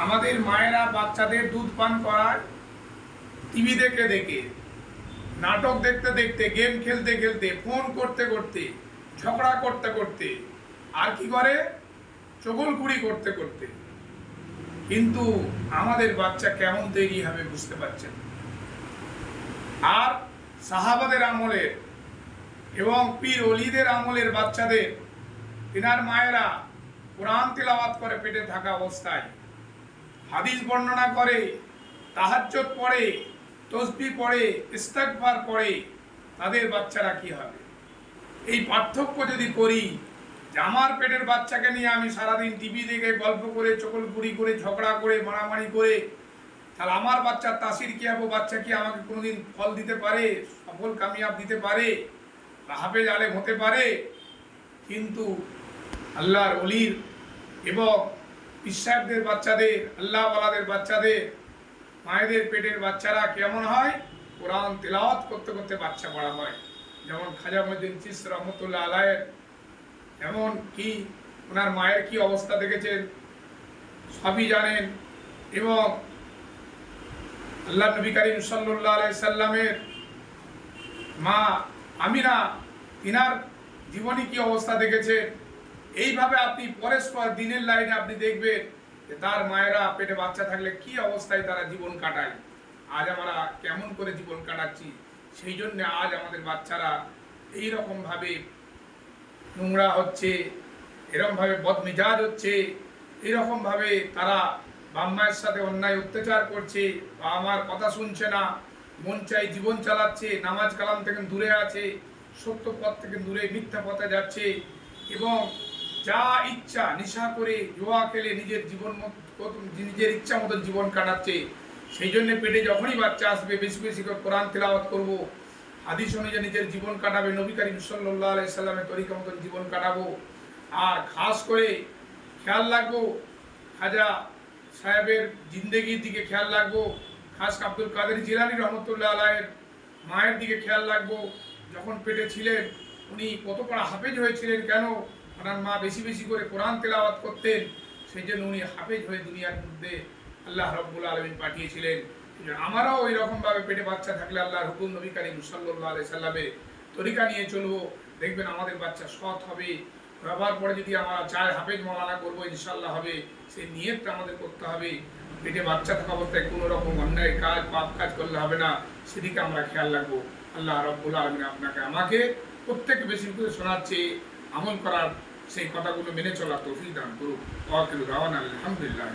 আমাদের মায়েরা বাচ্চাদের দুধ পান করায় টিভি দেখে দেখে, নাটক দেখতে দেখতে, গেম খেলতে খেলতে, ফোন করতে করতে, ঝগড়া করতে করতে, আর কি করে, চগলখুড়ি করতে করতে। কিন্তু আমাদের বাচ্চা কেমন তৈরি হবে বুঝতে পারছেন। আর সাহাবাদের আমলের এবং পীর অলিদের আমলের বাচ্চাদের তিনার মায়েরা কোরআন তিলাওয়াত করে পেটে থাকা অবস্থায়, হাদিস বর্ণনা করে, তাহাজ্জুদ পড়ে, তসবিহ পড়ে, ইস্তিগফার পড়ে, তাদের বাচ্চারা কি হবে? এই পার্থক্য যদি করি যে আমার পেটের বাচ্চাকে নিয়ে আমি সারাদিন টিভি দেখে গল্প করে, চকলপুরি করে, ঝগড়া করে, মারামারি করে, তাহলে আমার বাচ্চার তাসির কি হবে? বাচ্চা কি আমাকে কোনোদিন ফল দিতে পারে, সফল কামিয়াব দিতে পারে, হাফেজ আলেম হতে পারে? কিন্তু আল্লাহর ওলির এবং ইসাবদের বাচ্চাদের, আল্লাহওয়ালাদের বাচ্চাদের, মায়েদের পেটের বাচ্চারা কেমন হয়? কোরআন তেলাওয়াত করতে করতে বাচ্চা বড়া হয়। যেমন খাজা মঈনুদ্দিন চিশতি রহমতুল্লাহ আলাইহির, এমন কি ওনার মায়ের কি অবস্থা দেখেছেন সবই জানেন। এবং আল্লাহ নবী করিম সাল্লাল্লাহু আলাইহি সাল্লামের মা আমিনা, তিনার জীবনী কি অবস্থা দেখেছেন। এইভাবে আপনি পরস্পর দিনের লাইনে আপনি দেখবেন যে তার মায়েরা পেটে বাচ্চা থাকলে কি অবস্থায় তারা জীবন কাটায়। আজ আমরা কেমন করে জীবন কাটাচ্ছি। সেই জন্য আজ আমাদের বাচ্চারা এইরকম ভাবে নোংরা হচ্ছে, এরকম ভাবে বদমেজাজ হচ্ছে, এরকম ভাবে তারা বাম্মায়ের সাথে অন্যায় অত্যাচার করছে, বা আমার কথা শুনছে না, মন চাই জীবন চালাচ্ছে, নামাজ কালাম থেকে দূরে আছে, সত্য পথ থেকে দূরে মিথ্যা পথে যাচ্ছে, এবং যা ইচ্ছা নেশা করে, জুয়া খেলে নিজের নিজের ইচ্ছা মতন জীবন কাটাচ্ছে। সেই জন্য পেটে যখনই বাচ্চা আসবে বেশি বেশি করে কোরআন তেলাওয়াত করবো, হাদিস অনুযায়ী নিজের জীবন কাটাবে, নবী করিম সাল্লাল্লাহু আলাইহি সাল্লামের তরিকা মতন জীবন কাটাবো। আর খাস করে খেয়াল রাখবো খাজা সাহেবের জিন্দেগির দিকে খেয়াল রাখবো, খাস আব্দুল কাদের জিলানী রহমতুল্লাহ আলাইহির মায়ের দিকে খেয়াল রাখবো। যখন পেটে ছিলেন উনি কত বড় হাফেজ হয়েছিলেন, কেন? ওনার মা বেশি বেশি করে কোরআন তেলাওয়াত করতেন, সেই জন্য উনি হাফেজ হয়ে দুনিয়ার মধ্যে আল্লাহ রাব্বুল আলামিন পাঠিয়েছিলেন। আমারও ওই রকম ভাবে পেটে বাচ্চা থাকলে আল্লাহর হুকুম, নবী করিম সাল্লাল্লাহু আলাইহি সাল্লামের তরিকা নিয়ে চলবো, দেখবেন আমাদের বাচ্চা সৎ হবে। ব্যবহার পরে যদি আমরা চাই হাফেজ মাওলানা করবো, ইনশাআল্লাহ হবে। সেই নিয়তটা আমাদের করতে হবে। পেটে বাচ্চা থাকা অবস্থায় কোনো রকম অন্যায় কাজ, পাপ কাজ করলে হবে না, সেদিকে আমরা খেয়াল রাখবো। আল্লাহ রাব্বুল আলামিন আপনাকে আমাকে প্রত্যেক বেশি করে শোনাচ্ছে, আমল করার, সেই কথাগুলো মেনে চলার তৌফিক দান করুক। ওয়া আখিরু দাওয়ানা আলহামদুলিল্লাহ।